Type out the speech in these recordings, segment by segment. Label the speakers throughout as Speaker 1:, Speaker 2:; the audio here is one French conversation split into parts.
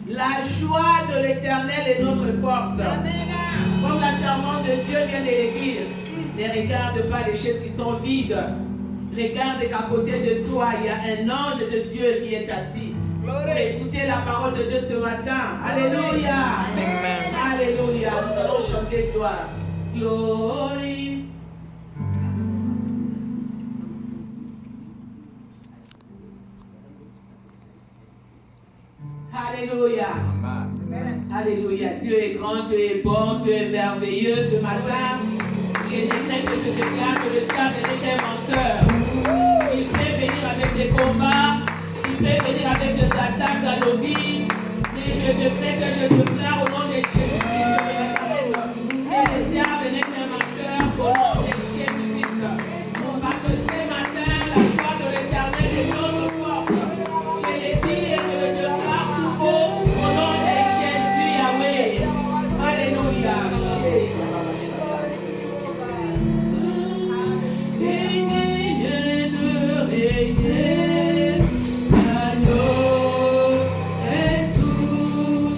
Speaker 1: La joie de l'Éternel est notre force. Comme la servante de Dieu vient de l'écrire, ne regarde pas les chaises qui sont vides. Regarde qu'à côté de toi, il y a un ange de Dieu qui est assis. Écoutez la parole de Dieu ce matin. Alléluia. Alléluia. Nous allons chanter gloire. Glory. Alléluia. Alléluia. Dieu est grand, Dieu est bon, Dieu est merveilleux ce matin. Je décrète que je déclare que le diable est un menteur. Il peut venir avec des combats, il peut venir avec des attaques dans nos vies. Mais je décrète que je déclare au nom de Jésus-Christ de Nazareth que le diable est un menteur au nom de Jésus-Christ. Parce que ce matin, la joie de l'Éternel est notre force. Je le dis et je le déclare tout haut au nom de Jésus Yahweh. Alléluia. L'agneau est souverain.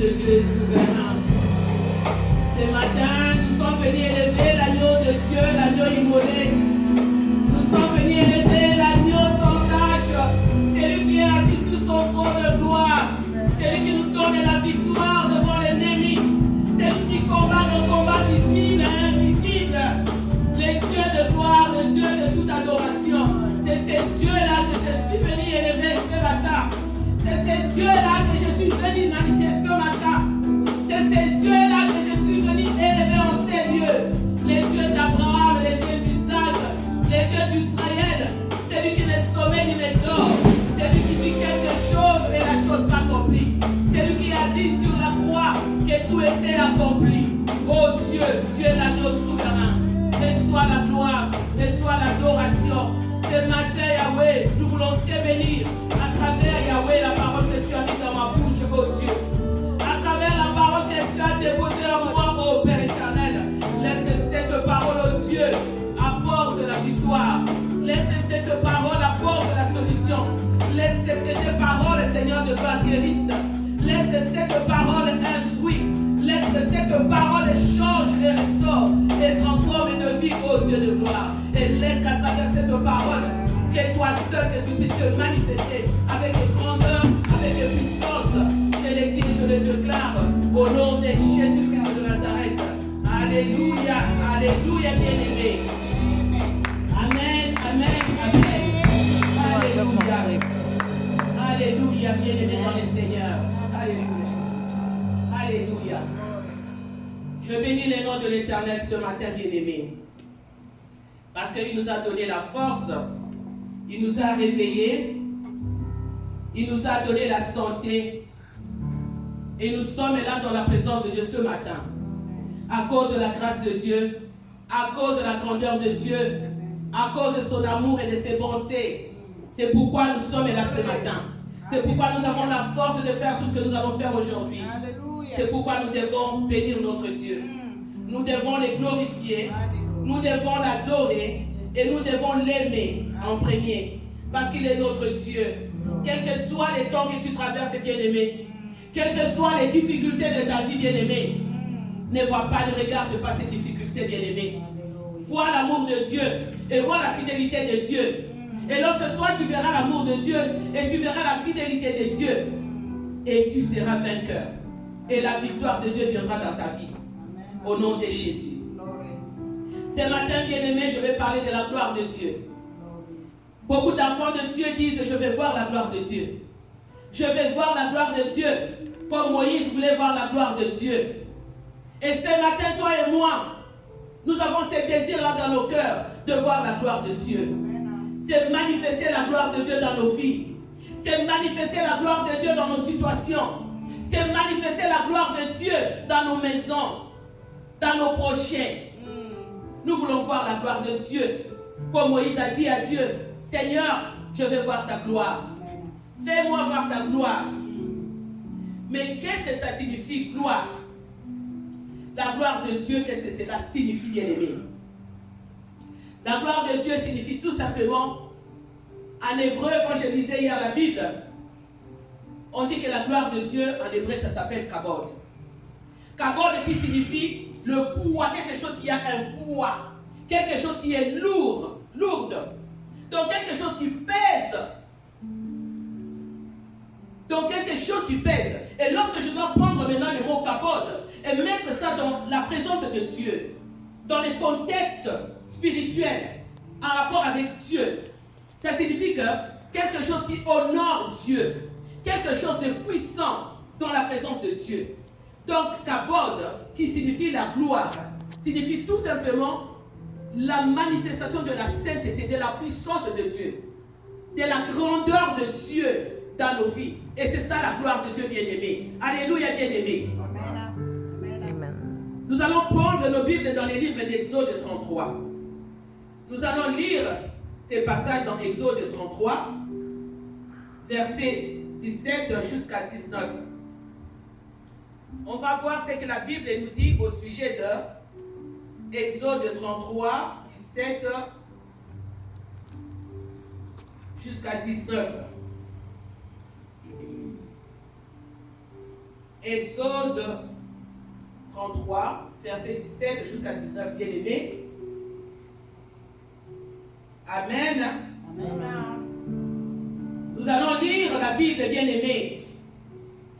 Speaker 1: de Dieu est souverain. Ce matin, nous sommes venus élever l'agneau de Dieu, l'agneau immolé. Nous sommes venus élever l'agneau sans tache. C'est lui qui est assis sur son trône de gloire. C'est lui qui nous donne la victoire devant l'ennemi. C'est lui qui combat nos combats visibles et invisibles. Les dieux de gloire, les dieux de toute adoration. C'est ces dieux-là que je suis venu élever ce matin. C'est ces dieux-là que je suis venu magnifier ce matin. C'est ces dieux-là que je suis venu élever en ces lieux. Les dieux d'Abraham, les dieux d'Isaac, les dieux d'Israël. C'est lui qui n'est sommet ni n'est d'or. C'est lui qui dit quelque chose et la chose s'accomplit. C'est lui qui a dit sur la croix que tout était accompli. Oh Dieu, Dieu est l'agneau souverain. Reçois la gloire, reçois l'adoration. Ce matin, Yahweh, nous voulons te bénir à travers Yahweh, la parole que tu as mise dans ma bouche, oh Dieu. À travers la parole que tu as déposée en moi, oh Père éternel. Laisse que cette parole, oh Dieu, apporte la victoire. Laisse que cette parole apporte la solution. Laisse que cette parole, Seigneur, de toi guérisse. Laisse que cette parole instruise. Laisse que cette parole change et restaure et transforme de vie, oh Dieu de gloire. Et laisse qu'à travers cette parole, que toi seul, que tu puisses te manifester avec grandeur, avec puissance. Je l'ai dit, je le déclare au nom de Jésus-Christ de Nazareth. Alléluia, alléluia, bien-aimé. Amen, amen, amen. Alléluia. Alléluia, bien-aimé dans le Seigneur. Alléluia. Alléluia. Je bénis le nom de l'Éternel ce matin, bien-aimé. Parce qu'il nous a donné la force, il nous a réveillés, il nous a donné la santé. Et nous sommes là dans la présence de Dieu ce matin. À cause de la grâce de Dieu, à cause de la grandeur de Dieu, à cause de son amour et de ses bontés. C'est pourquoi nous sommes là ce matin. C'est pourquoi nous avons la force de faire tout ce que nous allons faire aujourd'hui. C'est pourquoi nous devons bénir notre Dieu. Nous devons le glorifier. Nous devons l'adorer. Et nous devons l'aimer en premier. Parce qu'il est notre Dieu. Quels que soient les temps que tu traverses, bien-aimé. Quelles que soient les difficultés de ta vie, bien-aimé. Ne vois pas, ne regarde pas ces difficultés, bien-aimé. Vois l'amour de Dieu. Et vois la fidélité de Dieu. Et lorsque toi tu verras l'amour de Dieu et tu verras la fidélité de Dieu, et tu seras vainqueur. Et la victoire de Dieu viendra dans ta vie. Au nom de Jésus. Ce matin, bien-aimé, je vais parler de la gloire de Dieu. Beaucoup d'enfants de Dieu disent, je vais voir la gloire de Dieu. Je vais voir la gloire de Dieu. Comme Moïse voulait voir la gloire de Dieu. Et ce matin, toi et moi, nous avons ce désir-là dans nos cœurs de voir la gloire de Dieu. C'est manifester la gloire de Dieu dans nos vies. C'est manifester la gloire de Dieu dans nos situations. C'est manifester la gloire de Dieu dans nos maisons, dans nos projets. Nous voulons voir la gloire de Dieu. Comme Moïse a dit à Dieu, Seigneur, je veux voir ta gloire. Fais-moi voir ta gloire. Mais qu'est-ce que ça signifie, gloire? La gloire de Dieu, qu'est-ce que cela signifie, bien-aimé? La gloire de Dieu signifie tout simplement, en hébreu, quand je lisais hier la Bible, on dit que la gloire de Dieu, en hébreu, ça s'appelle kabod. Kabod qui signifie le poids, quelque chose qui a un poids, quelque chose qui est lourd, lourde. Donc quelque chose qui pèse. Donc quelque chose qui pèse. Et lorsque je dois prendre maintenant le mot kabod et mettre ça dans la présence de Dieu, dans les contextes spirituels, en rapport avec Dieu, ça signifie que quelque chose qui honore Dieu, quelque chose de puissant dans la présence de Dieu. Donc, kabod, qui signifie la gloire, signifie tout simplement la manifestation de la sainteté, de la puissance de Dieu, de la grandeur de Dieu dans nos vies. Et c'est ça la gloire de Dieu, bien-aimé. Alléluia, bien-aimé. Amen. Nous allons prendre nos Bibles dans les livres d'Exode 33. Nous allons lire ces passages dans Exode 33, versets 17 jusqu'à 19. On va voir ce que la Bible nous dit au sujet de Exode 33, 17 jusqu'à 19. Exode 33, verset 17 jusqu'à 19, bien aimé. Amen. Amen. Nous allons lire la Bible, bien aimé.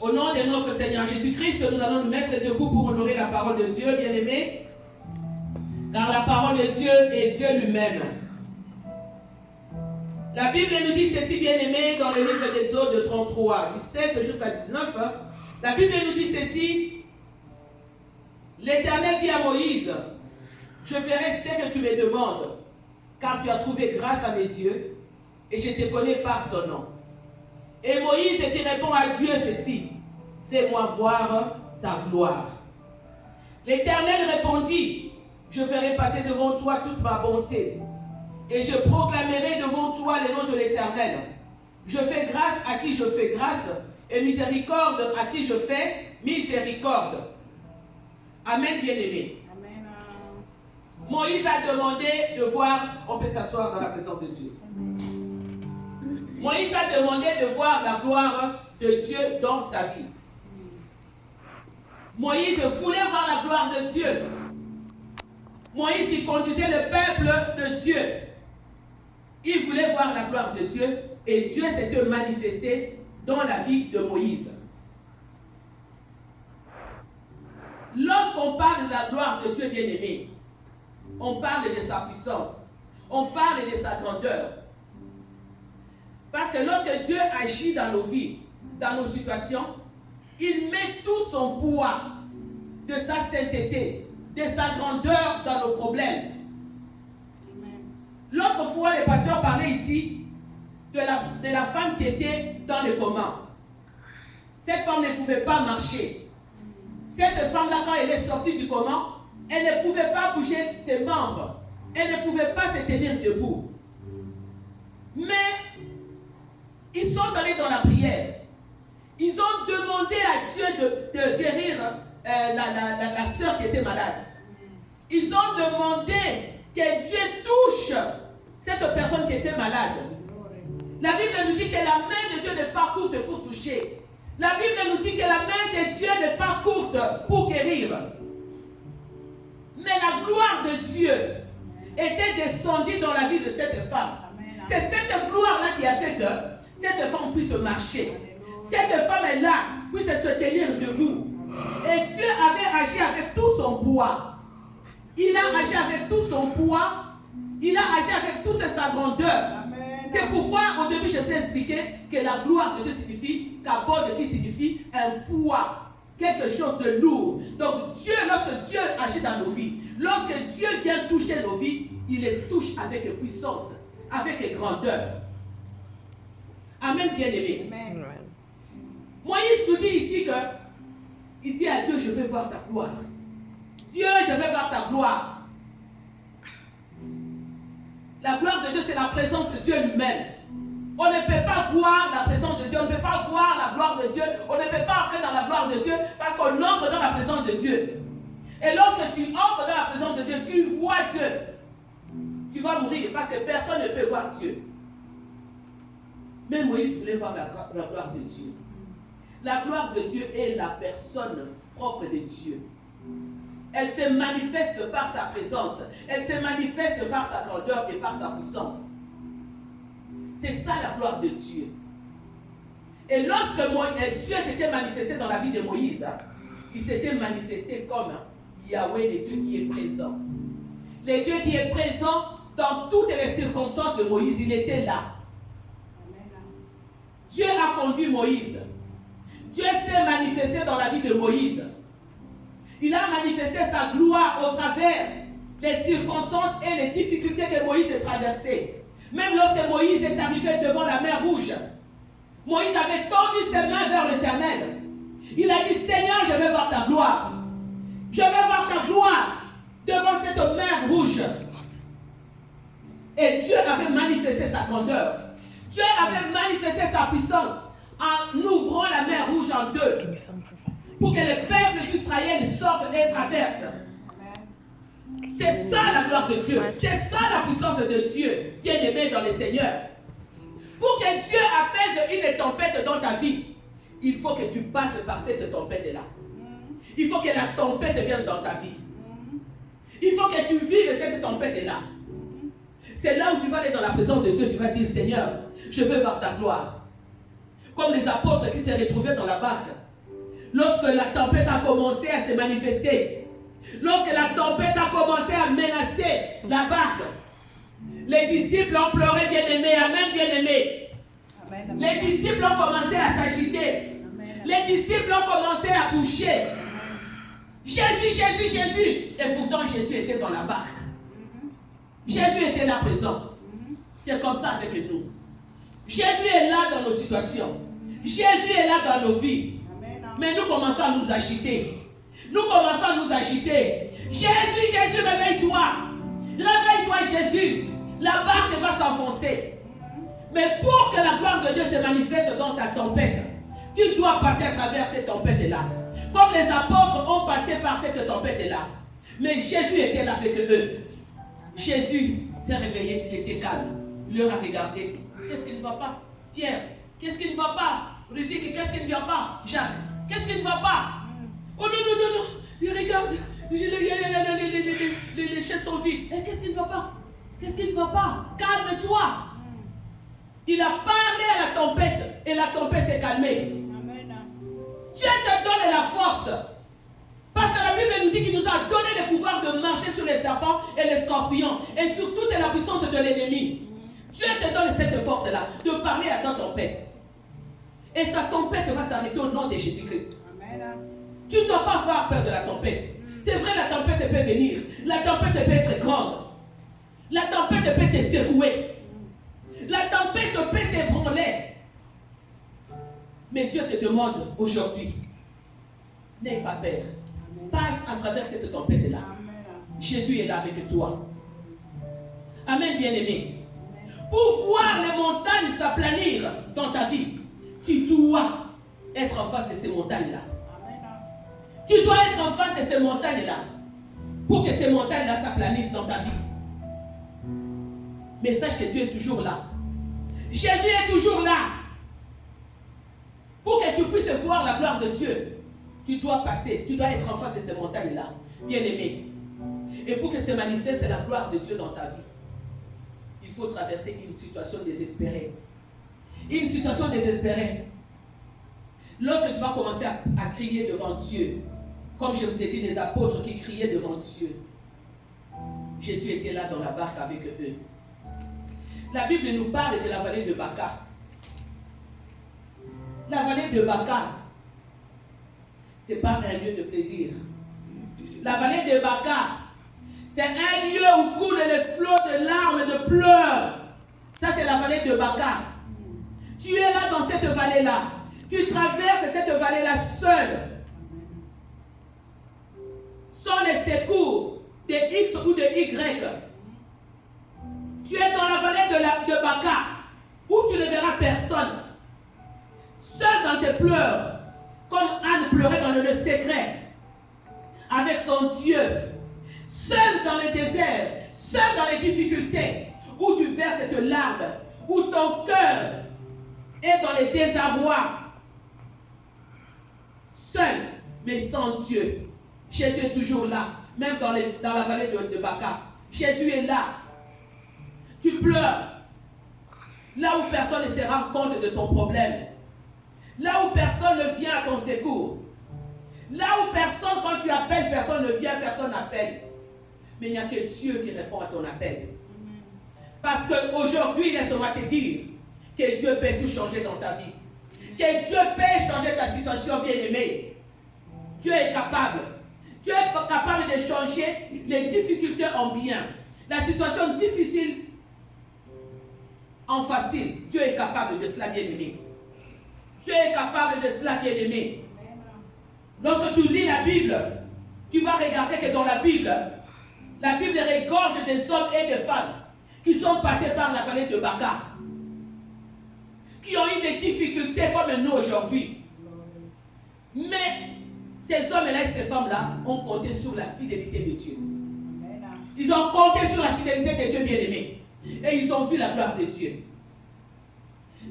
Speaker 1: Au nom de notre Seigneur Jésus-Christ, nous allons nous mettre debout pour honorer la parole de Dieu, bien aimé. Car la parole de Dieu est Dieu lui-même. La Bible nous dit ceci, bien aimé, dans le livre d'Exode 33, 17 jusqu'à 19. La Bible nous dit ceci. L'Éternel dit à Moïse, je ferai ce que tu me demandes, car tu as trouvé grâce à mes yeux, et je te connais par ton nom. Et Moïse qui répond à Dieu ceci, fais-moi voir ta gloire. L'Éternel répondit, je ferai passer devant toi toute ma bonté, et je proclamerai devant toi le nom de l'Éternel. Je fais grâce à qui je fais grâce, et miséricorde à qui je fais miséricorde. Amen, bien-aimé. Moïse a demandé de voir, on peut s'asseoir dans la présence de Dieu. Moïse a demandé de voir la gloire de Dieu dans sa vie. Moïse voulait voir la gloire de Dieu. Moïse qui conduisait le peuple de Dieu. Il voulait voir la gloire de Dieu et Dieu s'était manifesté dans la vie de Moïse. Lorsqu'on parle de la gloire de Dieu bien-aimé, on parle de sa puissance, on parle de sa grandeur. Parce que lorsque Dieu agit dans nos vies, dans nos situations, il met tout son poids de sa sainteté, de sa grandeur dans nos problèmes. L'autre fois, le pasteur parlait ici de la femme qui était dans le coma. Cette femme ne pouvait pas marcher. Cette femme-là, quand elle est sortie du coma, elle ne pouvait pas bouger ses membres. Elle ne pouvait pas se tenir debout. Mais ils sont allés dans la prière. Ils ont demandé à Dieu de guérir la sœur qui était malade. Ils ont demandé que Dieu touche cette personne qui était malade. La Bible nous dit que la main de Dieu n'est pas courte pour toucher. La Bible nous dit que la main de Dieu n'est pas courte pour guérir. Mais la gloire de Dieu était descendue dans la vie de cette femme. C'est cette gloire-là qui a fait que cette femme puisse marcher. Cette femme-là puisse se tenir debout. Et Dieu avait agi avec tout son poids. Il a agi avec tout son poids. Il a agi avec toute sa grandeur. C'est pourquoi au début je vous ai expliqué que la gloire de Dieu signifie, kabod qui signifie un poids, quelque chose de lourd. Donc Dieu, lorsque Dieu agit dans nos vies, lorsque Dieu vient toucher nos vies, il les touche avec puissance, avec grandeur. Amen, bien-aimé. Moïse nous dit ici que il dit à Dieu, je veux voir ta gloire. Dieu, je veux voir ta gloire. La gloire de Dieu, c'est la présence de Dieu lui-même. On ne peut pas voir la présence de Dieu, on ne peut pas voir la gloire de Dieu, on ne peut pas entrer dans la gloire de Dieu parce qu'on entre dans la présence de Dieu. Et lorsque tu entres dans la présence de Dieu, tu vois Dieu. Tu vas mourir parce que personne ne peut voir Dieu. Mais Moïse voulait voir la gloire de Dieu. La gloire de Dieu est la personne propre de Dieu. Elle se manifeste par sa présence. Elle se manifeste par sa grandeur et par sa puissance. C'est ça la gloire de Dieu. Et lorsque Dieu s'était manifesté dans la vie de Moïse, il s'était manifesté comme Yahweh, le Dieu qui est présent. Le Dieu qui est présent dans toutes les circonstances de Moïse, il était là. Dieu a conduit Moïse. Dieu s'est manifesté dans la vie de Moïse. Il a manifesté sa gloire au travers des circonstances et les difficultés que Moïse a traversées. Même lorsque Moïse est arrivé devant la mer Rouge, Moïse avait tendu ses mains vers l'Éternel. Il a dit, Seigneur, je veux voir ta gloire. Je veux voir ta gloire devant cette mer Rouge. Et Dieu avait manifesté sa grandeur. Dieu avait manifesté sa puissance en ouvrant la mer Rouge en deux. Pour que les peuples d'Israël sortent et traversent. C'est ça la gloire de Dieu. C'est ça la puissance de Dieu, bien-aimé dans le Seigneur. Pour que Dieu apaise une tempête dans ta vie, il faut que tu passes par cette tempête-là. Il faut que la tempête vienne dans ta vie. Il faut que tu vives cette tempête-là. C'est là où tu vas aller dans la présence de Dieu, tu vas dire, Seigneur, je veux voir ta gloire. Comme les apôtres qui se retrouvaient dans la barque. Lorsque la tempête a commencé à se manifester, lorsque la tempête a commencé à menacer la barque, les disciples ont pleuré, bien-aimés, amen, bien-aimés. Les disciples ont commencé à s'agiter. Les disciples ont commencé à boucher. Jésus, Jésus, Jésus. Et pourtant, Jésus était dans la barque. Jésus était là présent. C'est comme ça avec nous. Jésus est là dans nos situations. Jésus est là dans nos vies. Mais nous commençons à nous agiter. Nous commençons à nous agiter. Jésus, Jésus, réveille-toi. Réveille-toi, Jésus. La barque va s'enfoncer. Mais pour que la gloire de Dieu se manifeste dans ta tempête, tu dois passer à travers cette tempête-là. Comme les apôtres ont passé par cette tempête-là. Mais Jésus était là avec eux. Jésus s'est réveillé, il était calme. Il leur a regardé. Qu'est-ce qui ne va pas? Pierre, qu'est-ce qui ne va pas? Ruzik, qu'est-ce qui ne va pas? Jacques, qu'est-ce qui ne va pas? Oh non, non, non, non. Il regarde. Les chaises sont vides. Et qu'est-ce qui ne va pas? Qu'est-ce qui ne va pas? Calme-toi. Il a parlé à la tempête et la tempête s'est calmée. Dieu te donne la force. Parce que la Bible nous dit qu'il nous a donné le pouvoir de marcher sur les serpents et les scorpions et sur toute la puissance de l'ennemi. Dieu te donne cette force-là de parler à ta tempête. Et ta tempête va s'arrêter au nom de Jésus-Christ. Tu ne dois pas avoir peur de la tempête. C'est vrai, la tempête peut venir. La tempête peut être grande. La tempête peut te secouer. La tempête peut t'ébranler. Mais Dieu te demande aujourd'hui, n'aie pas peur. Passe à travers cette tempête-là. Jésus est là avec toi. Amen, bien-aimé. Pour voir les montagnes s'aplanir dans ta vie, tu dois être en face de ces montagnes-là. Tu dois être en face de ces montagnes-là pour que ces montagnes-là s'aplanissent dans ta vie. Mais sache que Dieu est toujours là. Jésus est toujours là. Pour que tu puisses voir la gloire de Dieu, tu dois passer, tu dois être en face de ces montagnes-là, bien-aimé. Et pour que se manifeste la gloire de Dieu dans ta vie, il faut traverser une situation désespérée. Une situation désespérée. Lorsque tu vas commencer à crier devant Dieu, comme je vous ai dit, les apôtres qui criaient devant Dieu, Jésus était là dans la barque avec eux. La Bible nous parle de la vallée de Baca. La vallée de Baca, ce n'est pas un lieu de plaisir. La vallée de Baca, c'est un lieu où coulent les flots de larmes et de pleurs. Ça, c'est la vallée de Baca. Tu es là dans cette vallée-là. Tu traverses cette vallée-là seul. Sans les secours de X ou de Y. Tu es dans la vallée de Baca, où tu ne verras personne. Seul dans tes pleurs, comme Anne pleurait dans le secret, avec son Dieu. Seul dans le désert, seul dans les difficultés, où tu verses cette larme, où ton cœur est dans les désarrois. Seul, mais sans Dieu. Jésus est toujours là, même dans la vallée de Baca. Jésus est là. Tu pleures. Là où personne ne se rend compte de ton problème. Là où personne ne vient à ton secours. Là où personne, quand tu appelles, personne ne vient, personne n'appelle. Mais il n'y a que Dieu qui répond à ton appel. Parce qu'aujourd'hui, laisse-moi te dire que Dieu peut tout changer dans ta vie. Que Dieu peut changer ta situation, bien-aimée. Dieu est capable. Dieu est capable de changer les difficultés en bien. La situation difficile en facile. Dieu est capable de cela, bien-aimé. Dieu est capable de cela, bien-aimé. Lorsque tu lis la Bible, tu vas regarder que dans la Bible regorge des hommes et des femmes qui sont passés par la vallée de Baca, qui ont eu des difficultés comme nous aujourd'hui. Mais ces hommes-là et ces femmes-là ont compté sur la fidélité de Dieu. Ils ont compté sur la fidélité de Dieu, bien-aimé. Et ils ont vu la gloire de Dieu.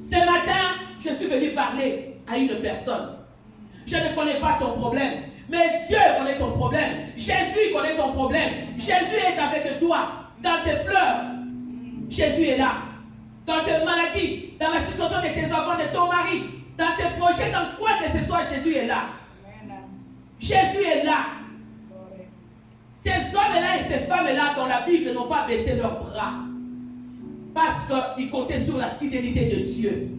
Speaker 1: Ce matin, je suis venu parler à une personne. Je ne connais pas ton problème, mais Dieu connaît ton problème. Jésus connaît ton problème. Jésus est avec toi dans tes pleurs. Jésus est là. Dans tes maladies, dans la situation de tes enfants, de ton mari, dans tes projets, dans quoi que ce soit, Jésus est là. Jésus est là. Ces hommes-là et ces femmes-là dans la Bible n'ont pas baissé leurs bras parce qu'ils comptaient sur la fidélité de Dieu.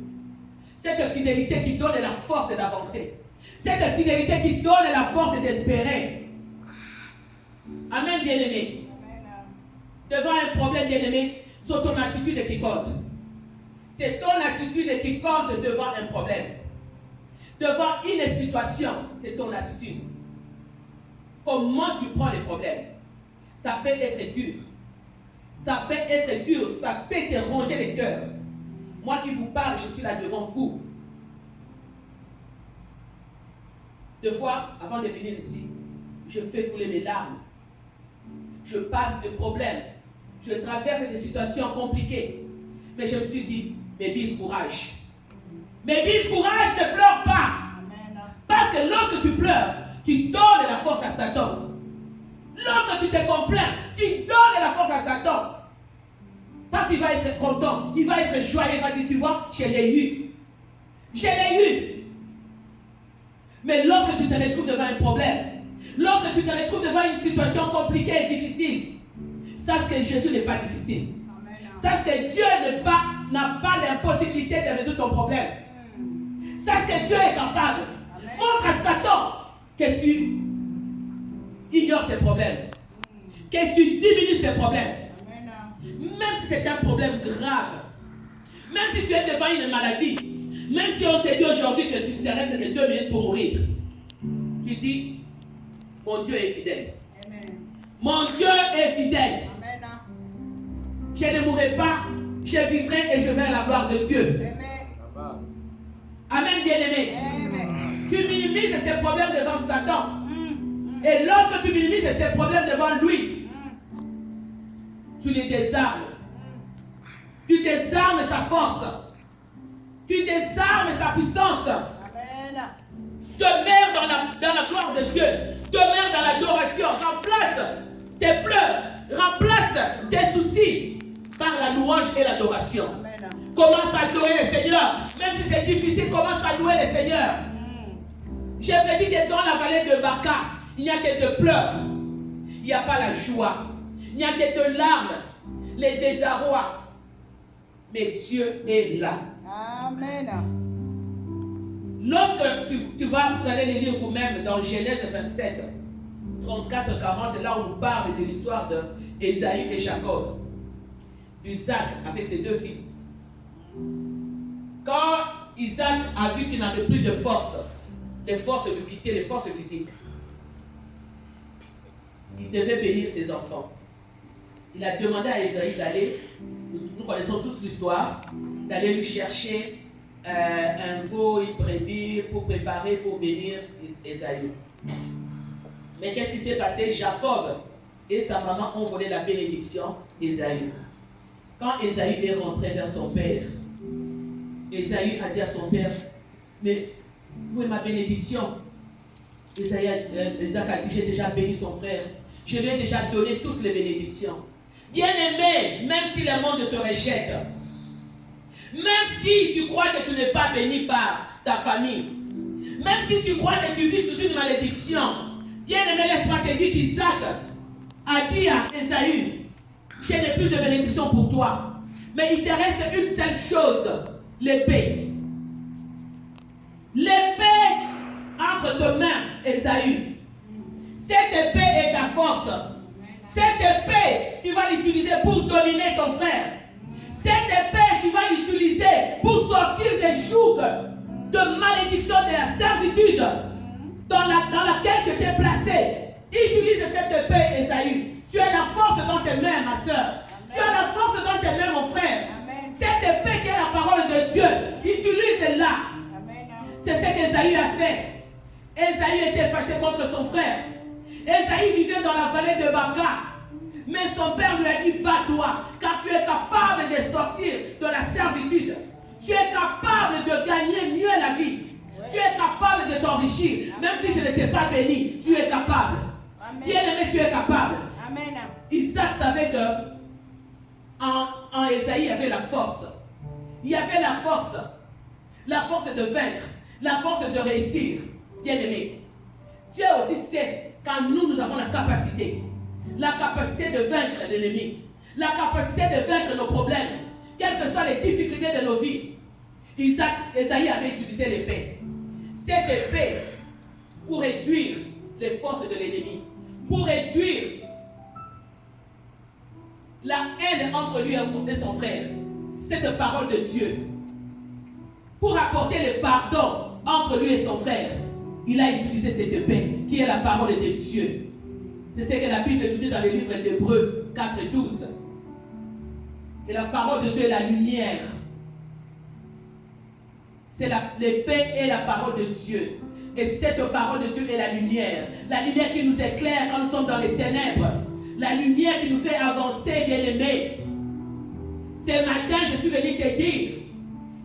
Speaker 1: Cette fidélité qui donne la force d'avancer. Cette fidélité qui donne la force d'espérer. Amen, bien-aimé. Devant un problème, bien-aimé, c'est ton attitude qui compte. C'est ton attitude qui compte devant un problème. Devant une situation, c'est ton attitude. Comment tu prends les problèmes? Ça peut être dur. Ça peut être dur. Ça peut te ronger les cœurs. Moi qui vous parle, je suis là devant vous. Deux fois, avant de venir ici, je fais couler mes larmes. Je passe des problèmes. Je traverse des situations compliquées. Mais je me suis dit, mais bis courage. Mais bis courage, ne pleure pas. Parce que lorsque tu pleures, tu donnes la force à Satan. Lorsque tu te complains, tu donnes la force à Satan. Parce qu'il va être content, il va être joyeux, il va dire, tu vois, je l'ai eu. Je l'ai eu. Mais lorsque tu te retrouves devant un problème, lorsque tu te retrouves devant une situation compliquée et difficile, sache que Jésus n'est pas difficile. Sache que Dieu n'a pas l'impossibilité de résoudre ton problème. Sache que Dieu est capable. Montre à Satan que tu ignores ses problèmes, que tu diminues ses problèmes. Même si c'est un problème grave, même si tu es devant une maladie, même si on te dit aujourd'hui que tu te restes que 2 minutes pour mourir, tu dis, mon Dieu est fidèle. Mon Dieu est fidèle. Je ne mourrai pas, je vivrai et je vais à la gloire de Dieu. Amen, bien-aimé. Tu minimises ces problèmes devant Satan. Et lorsque tu minimises ces problèmes devant lui, tu les désarmes. Tu désarmes sa force. Tu désarmes sa puissance. Demeure dans la gloire de Dieu. Demeure dans l'adoration. Remplace tes pleurs. Remplace tes soucis par la louange et l'adoration. Commence à louer le Seigneur. Même si c'est difficile, commence à louer le Seigneur. Je vous dis que dans la vallée de Baka, il n'y a que de pleurs. Il n'y a pas la joie. Il n'y a que de larmes. Les désarrois. Mais Dieu est là.
Speaker 2: Amen.
Speaker 1: Lorsque vous allez les lire vous-même dans Genèse 27, 34-40, là on nous parle de l'histoire d'Ésaü et Jacob. Isaac avec ses 2 fils. Quand Isaac a vu qu'il n'avait plus de force, les forces lui quittaient, les forces physiques, il devait bénir ses enfants. Il a demandé à Ésaü d'aller, nous connaissons tous l'histoire, d'aller lui chercher un veau, une brebis pour préparer, pour bénir Ésaü. Mais qu'est-ce qui s'est passé? Jacob et sa maman ont volé la bénédiction d'Ésaü. Quand Ésaü est rentré vers son père, Ésaü a dit à son père, mais où est ma bénédiction? Isaac a dit, j'ai déjà béni ton frère. Je lui ai déjà donné toutes les bénédictions. Bien-aimé, même si le monde te rejette, même si tu crois que tu n'es pas béni par ta famille, même si tu crois que tu vis sous une malédiction, bien-aimé, laisse-moi te dire qu'Isaac a dit à Ésaü, je n'ai plus de bénédiction pour toi, mais il te reste une seule chose, l'épée. L'épée entre tes mains, Ésaü. Cette épée est ta force. Cette épée, tu vas l'utiliser pour dominer ton frère. Cette épée, tu vas l'utiliser pour sortir des jougs de malédiction, de la servitude dans laquelle tu t'es placé. Utilise cette épée, Ésaü. Tu as la force dans tes mains, ma soeur. Tu as la force dans tes mains, mon frère. Cette épée qui est la parole de Dieu, utilise-la. C'est ce qu'Ésaü a fait. Ésaü était fâché contre son frère. Ésaü vivait dans la vallée de Baka. Mais son père lui a dit, bats-toi, car tu es capable de sortir de la servitude. Tu es capable de gagner mieux la vie. Tu es capable de t'enrichir. Même si je ne t'ai pas béni, tu es capable. Bien-aimé, tu es capable.
Speaker 2: Amen.
Speaker 1: Isaac savait que en Ésaïe, il y avait la force. Il y avait la force de vaincre, la force de réussir. Bien-aimé, Dieu aussi sait quand nous avons la capacité de vaincre l'ennemi, la capacité de vaincre nos problèmes, quelles que soient les difficultés de nos vies. Ésaïe avait utilisé l'épée. Cette épée pour réduire les forces de l'ennemi, pour réduire la haine entre lui et son frère. Cette parole de Dieu, pour apporter le pardon entre lui et son frère, il a utilisé cette épée qui est la parole de Dieu. C'est ce que la Bible nous dit dans le livre d'Hébreux 4:12. Et la parole de Dieu est la lumière. C'est l'épée et la parole de Dieu. Et cette parole de Dieu est la lumière. La lumière qui nous éclaire quand nous sommes dans les ténèbres. La lumière qui nous fait avancer, bien-aimés. Ce matin, je suis venu te dire,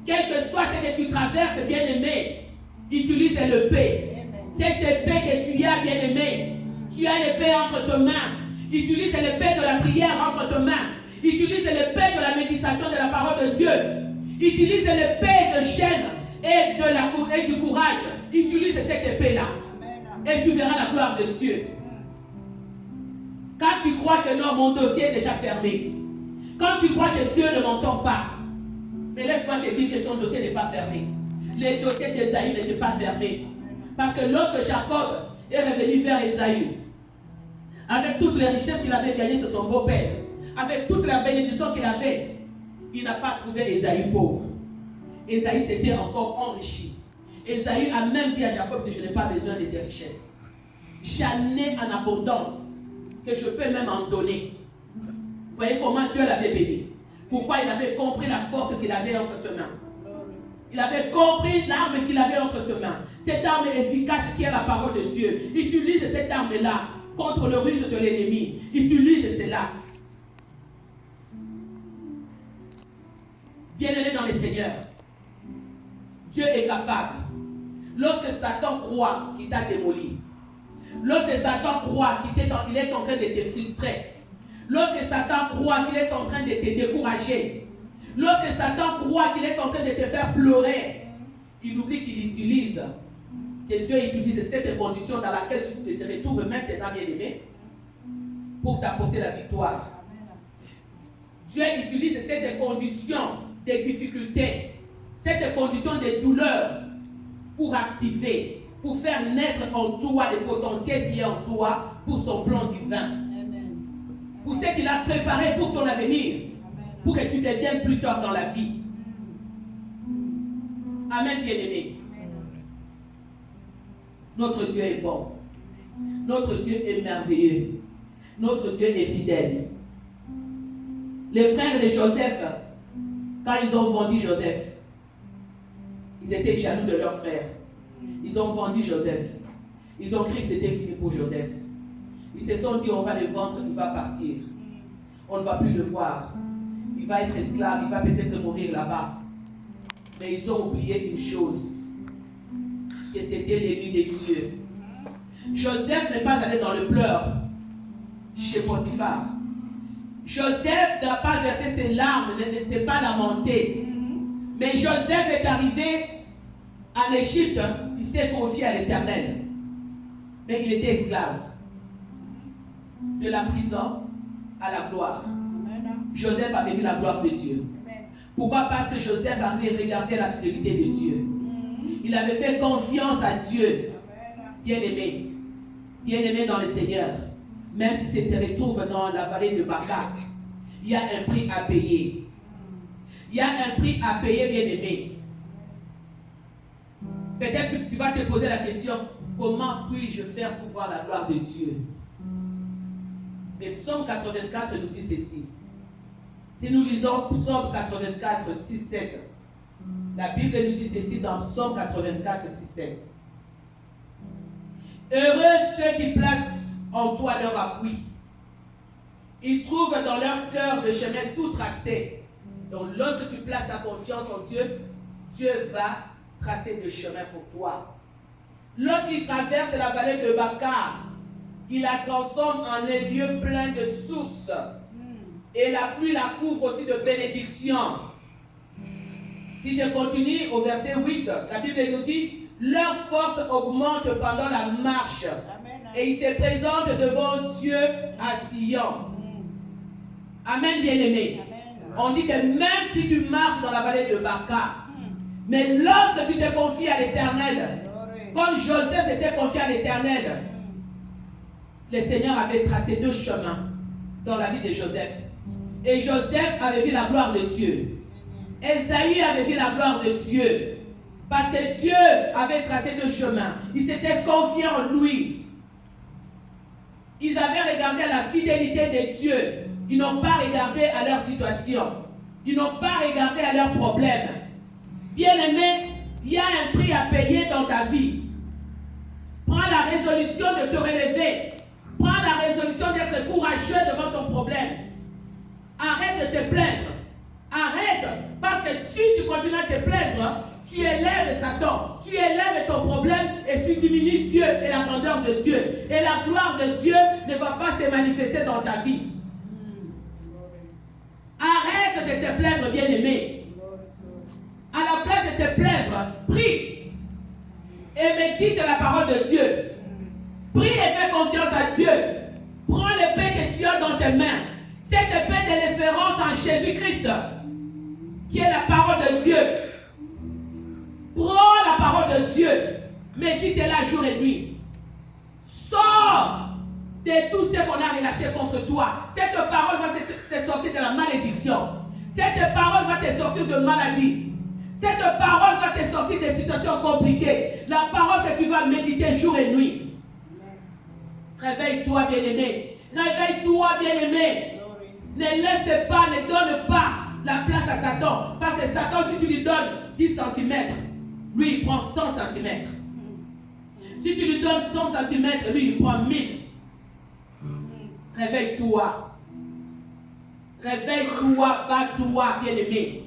Speaker 1: quel que soit ce que tu traverses, bien-aimé, utilise l'épée. Cette épée que tu as, bien-aimé, tu as l'épée entre tes mains. Utilise l'épée de la prière entre tes mains. Utilise l'épée de la méditation de la parole de Dieu. Utilise l'épée de chaîne et du courage. Utilise cette épée-là. Et tu verras la gloire de Dieu. Quand tu crois que non, mon dossier est déjà fermé. Quand tu crois que Dieu ne m'entend pas. Mais laisse-moi te dire que ton dossier n'est pas fermé. Le dossier d'Ésaü n'était pas fermé. Parce que lorsque Jacob est revenu vers Ésaü, avec toutes les richesses qu'il avait gagnées sur son beau-père, avec toute la bénédiction qu'il avait, il n'a pas trouvé Ésaü pauvre. Ésaü s'était encore enrichi. Ésaü a même dit à Jacob que je n'ai pas besoin de tes richesses. J'en ai en abondance, que je peux même en donner. Vous voyez comment Dieu l'avait béni. Pourquoi il avait compris la force qu'il avait entre ses mains. Il avait compris l'arme qu'il avait entre ses mains. Cette arme efficace qui est la parole de Dieu. Utilise cette arme-là contre le ruse de l'ennemi. Utilise cela. Bien-aimé dans le Seigneur, Dieu est capable. Lorsque Satan croit qu'il t'a démoli, lorsque Satan croit qu'il est en train de te frustrer, lorsque Satan croit qu'il est en train de te décourager, lorsque Satan croit qu'il est en train de te faire pleurer, il oublie qu'il utilise, que Dieu utilise cette condition dans laquelle tu te retrouves maintenant, bien-aimé, pour t'apporter la victoire. Dieu utilise cette condition de difficulté, cette condition de douleur pour activer, pour faire naître en toi le potentiel qui est en toi pour son plan divin. Amen. Pour ce qu'il a préparé pour ton avenir, pour que tu deviennes plus tard dans la vie. Amen, bien-aimé. Notre Dieu est bon. Notre Dieu est merveilleux. Notre Dieu est fidèle. Les frères de Joseph, quand ils ont vendu Joseph, ils étaient jaloux de leur frère. Ils ont vendu Joseph. Ils ont cru que c'était fini pour Joseph. Ils se sont dit, on va le vendre, il va partir. On ne va plus le voir. Il va être esclave, il va peut-être mourir là-bas. Mais ils ont oublié une chose, que c'était l'ennemi de Dieu. Joseph n'est pas allé dans le pleur chez Potiphar. Joseph n'a pas versé ses larmes, ne s'est pas lamenté. Mais Joseph est arrivé en Égypte, il s'est confié à l'Éternel. Mais il était esclave. De la prison à la gloire. Joseph avait vu la gloire de Dieu. Pourquoi? Parce que Joseph avait regardé la fidélité de Dieu. Il avait fait confiance à Dieu. Bien-aimé. Bien-aimé dans le Seigneur. Même si tu te retrouves dans la vallée de Baca, il y a un prix à payer. Il y a un prix à payer, bien-aimé. Peut-être que tu vas te poser la question, comment puis-je faire pour voir la gloire de Dieu? Mais Psaume 84 nous dit ceci. Si nous lisons Psaume 84, 6, 7, la Bible nous dit ceci dans Psaume 84, 6, 7. Heureux ceux qui placent en toi leur appui. Ils trouvent dans leur cœur le chemin tout tracé. Donc lorsque tu places ta confiance en Dieu, Dieu va tracé de chemin pour toi. Lorsqu'il traverse la vallée de Baca, il la transforme en un lieu plein de sources. Et la pluie la couvre aussi de bénédictions. Si je continue au verset 8, la Bible nous dit, leur force augmente pendant la marche. Et ils se présentent devant Dieu à Sion. Amen, bien-aimé. On dit que même si tu marches dans la vallée de Baca, mais lorsque tu te confies à l'Éternel, comme Joseph s'était confié à l'Éternel, le Seigneur avait tracé 2 chemins dans la vie de Joseph. Et Joseph avait vu la gloire de Dieu. Ésaü avait vu la gloire de Dieu. Parce que Dieu avait tracé 2 chemins. Ils s'étaient confiés en lui. Ils avaient regardé à la fidélité de Dieu. Ils n'ont pas regardé à leur situation. Ils n'ont pas regardé à leurs problèmes. Bien-aimé, il y a un prix à payer dans ta vie. Prends la résolution de te relever. Prends la résolution d'être courageux devant ton problème. Arrête de te plaindre. Arrête. Parce que si tu continues à te plaindre, tu élèves Satan. Tu élèves ton problème et tu diminues Dieu et la grandeur de Dieu. Et la gloire de Dieu ne va pas se manifester dans ta vie. Arrête de te plaindre, bien-aimé. À la place de te plaindre, prie. Et médite la parole de Dieu. Prie et fais confiance à Dieu. Prends l'épée que tu as dans tes mains. Cette épée de référence en Jésus-Christ, qui est la parole de Dieu. Prends la parole de Dieu. Médite-la jour et nuit. Sors de tout ce qu'on a relâché contre toi. Cette parole va te sortir de la malédiction. Cette parole va te sortir de maladie. Cette parole va te sortir de situations compliquées. La parole que tu vas méditer jour et nuit. Réveille-toi, bien-aimé. Réveille-toi, bien-aimé. Ne laisse pas, ne donne pas la place à Satan. Parce que Satan, si tu lui donnes 10 cm, lui, il prend 100 cm. Si tu lui donnes 100 cm, lui, il prend 1000. Réveille-toi. Réveille-toi, bats-toi, bien-aimé,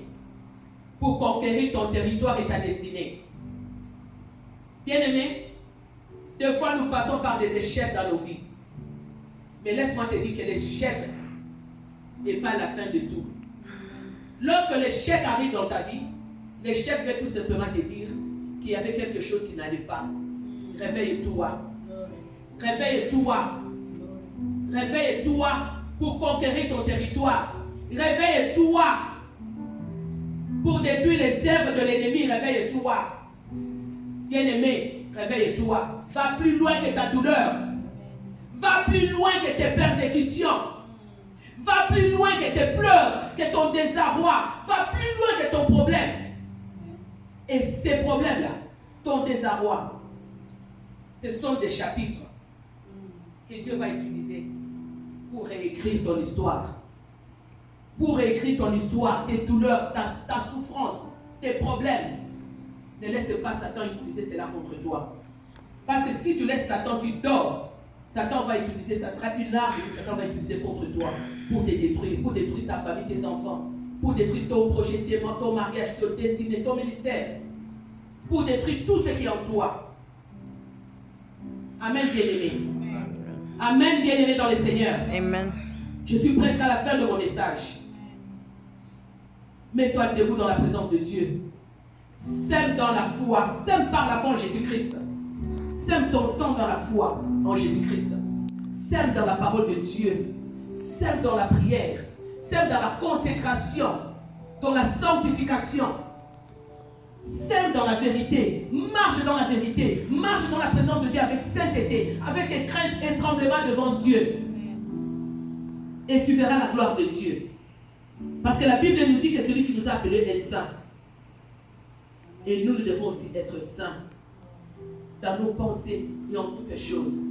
Speaker 1: pour conquérir ton territoire et ta destinée. Bien-aimé, des fois, nous passons par des échecs dans nos vies. Mais laisse-moi te dire que l'échec n'est pas la fin de tout. Lorsque l'échec arrive dans ta vie, l'échec veut tout simplement te dire qu'il y avait quelque chose qui n'allait pas. Réveille-toi. Réveille-toi. Réveille-toi pour conquérir ton territoire. Réveille-toi pour détruire les œuvres de l'ennemi. Réveille-toi. Bien-aimé, réveille-toi. Va plus loin que ta douleur. Va plus loin que tes persécutions. Va plus loin que tes pleurs, que ton désarroi. Va plus loin que ton problème. Et ces problèmes-là, ton désarroi, ce sont des chapitres que Dieu va utiliser pour réécrire ton histoire. Pour réécrire ton histoire, tes douleurs, ta souffrance, tes problèmes. Ne laisse pas Satan utiliser cela contre toi. Parce que si tu laisses Satan, tu dors. Satan va utiliser, ça sera une arme que Satan va utiliser contre toi pour te détruire, pour détruire ta famille, tes enfants, pour détruire ton projet, ton mariage, ton destinée, ton ministère, pour détruire tout ce qui est en toi. Amen, bien-aimé. Amen, bien-aimé dans le Seigneur.
Speaker 2: Amen.
Speaker 1: Je suis presque à la fin de mon message. Mets-toi debout dans la présence de Dieu. Sème dans la foi, sème par la foi en Jésus-Christ. Sème ton temps dans la foi en Jésus-Christ. Sème dans la parole de Dieu. Sème dans la prière. Sème dans la consécration, dans la sanctification. Sème dans la vérité. Marche dans la vérité. Marche dans la présence de Dieu avec sainteté, avec un tremblement devant Dieu. Et tu verras la gloire de Dieu. Parce que la Bible nous dit que celui qui nous a appelés est saint. Et nous devons aussi être saints dans nos pensées et en toutes choses.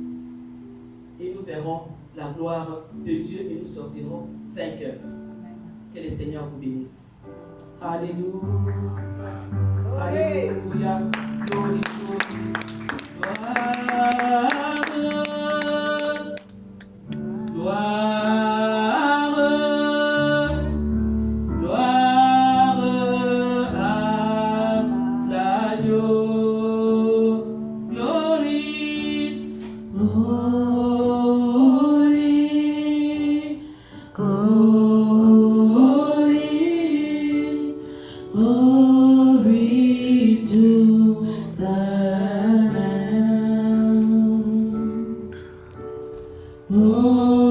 Speaker 1: Et nous verrons la gloire de Dieu et nous sortirons vainqueurs. Que le Seigneur vous bénisse. Alléluia. Alléluia. Gloire, gloire. Gloire. Gloire à l'agneau. Oh.